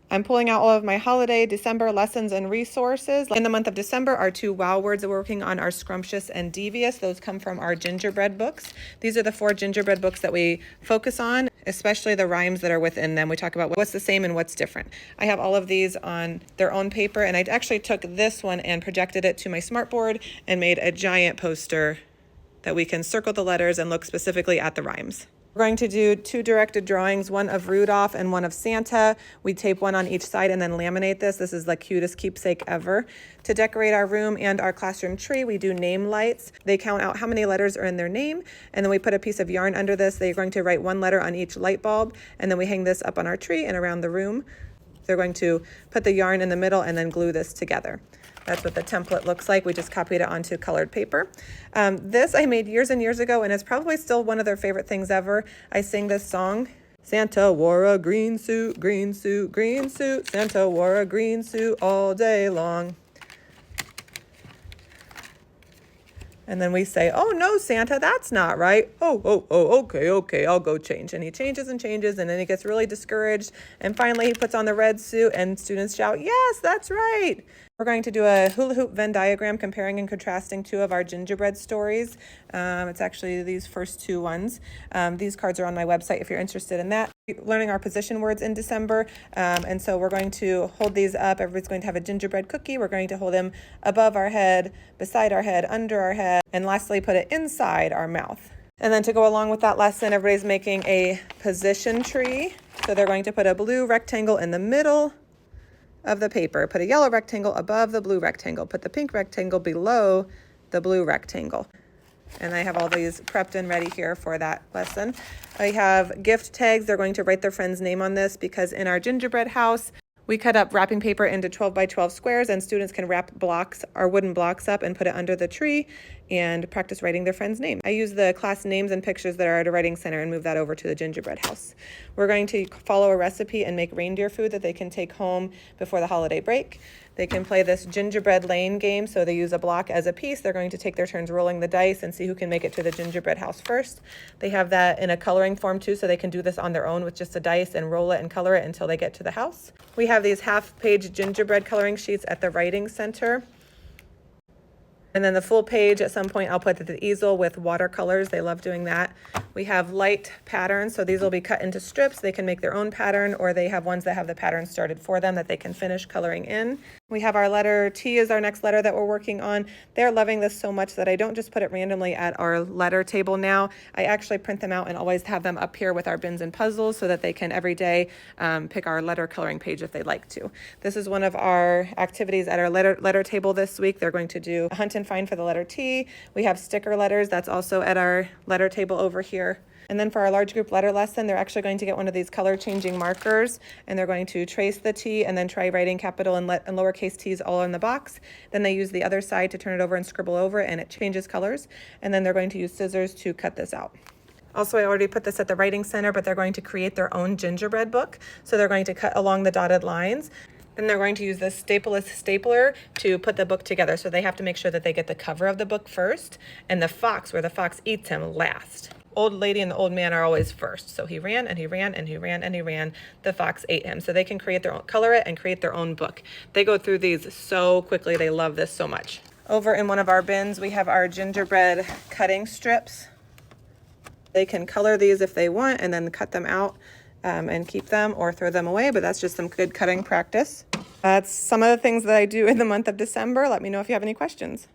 I'm pulling out all of my holiday December lessons and resources. In the month of December, our 2 wow words that we're working on are scrumptious and devious. Those come from our gingerbread books. These are the 4 gingerbread books that we focus on, especially the rhymes that are within them. We talk about what's the same and what's different. I have all of these on their own paper, and I actually took this one and projected it to my smartboard and made a giant poster that we can circle the letters and look specifically at the rhymes. We're going to do 2 directed drawings, one of Rudolph and one of Santa. We tape one on each side and then laminate this. This is the cutest keepsake ever. To decorate our room and our classroom tree, we do name lights. They count out how many letters are in their name, and then we put a piece of yarn under this. They're going to write 1 letter on each light bulb, and then we hang this up on our tree and around the room. They're going to put the yarn in the middle and then glue this together. That's what the template looks like. We just copied it onto colored paper. This I made years and years ago, and it's probably still one of their favorite things ever. I sing this song. Santa wore a green suit, green suit, green suit. Santa wore a green suit all day long. And then we say, oh no, Santa, that's not right. Okay, I'll go change. And he changes and changes, and then he gets really discouraged. And finally he puts on the red suit and students shout, yes, that's right. We're going to do a hula hoop Venn diagram comparing and contrasting 2 of our gingerbread stories. It's actually these first 2 ones. These cards are on my website if you're interested in that. Learning our position words in December. And so we're going to hold these up. Everybody's going to have a gingerbread cookie. We're going to hold them above our head, beside our head, under our head, and lastly put it inside our mouth. And then to go along with that lesson, everybody's making a position tree. So they're going to put a blue rectangle in the middle of the paper, put a yellow rectangle above the blue rectangle, put the pink rectangle below the blue rectangle. And I have all these prepped and ready here for that lesson. I have gift tags. They're going to write their friend's name on this because in our gingerbread house, we cut up wrapping paper into 12 by 12 squares, and students can wrap blocks or wooden blocks up and put it under the tree and practice writing their friend's name. I use the class names and pictures that are at a writing center and move that over to the gingerbread house. We're going to follow a recipe and make reindeer food that they can take home before the holiday break. They can play this gingerbread lane game, so they use a block as a piece. They're going to take their turns rolling the dice and see who can make it to the gingerbread house first. They have that in a coloring form too, so they can do this on their own with just a dice and roll it and color it until they get to the house. We have these half-page gingerbread coloring sheets at the writing center. And then the full page at some point I'll put at the easel with watercolors. They love doing that. We have light patterns, so these will be cut into strips. They can make their own pattern, or they have ones that have the pattern started for them that they can finish coloring in. We have our letter T is our next letter that we're working on. They're loving this so much that I don't just put it randomly at our letter table now. I actually print them out and always have them up here with our bins and puzzles so that they can every day pick our letter coloring page if they'd like to. This is one of our activities at our letter table this week. They're going to do a hunt and find for the letter T. We have sticker letters. That's also at our letter table over here. And then for our large group letter lesson, they're actually going to get one of these color changing markers, and they're going to trace the T and then try writing capital and lowercase t's all in the box. Then they use the other side to turn it over and scribble over it, and it changes colors. And then they're going to use scissors to cut this out. Also, I already put this at the writing center, but they're going to create their own gingerbread book. So they're going to cut along the dotted lines. Then they're going to use this stapleless stapler to put the book together. So they have to make sure that they get the cover of the book first and the fox, where the fox eats him, last. Old lady and the old man are always first. So he ran and he ran and he ran and he ran. The fox ate him. So they can create their own, color it and create their own book. They go through these so quickly. They love this so much. Over in one of our bins, we have our gingerbread cutting strips. They can color these if they want and then cut them out and keep them or throw them away, but that's just some good cutting practice. That's some of the things that I do in the month of December. Let me know if you have any questions.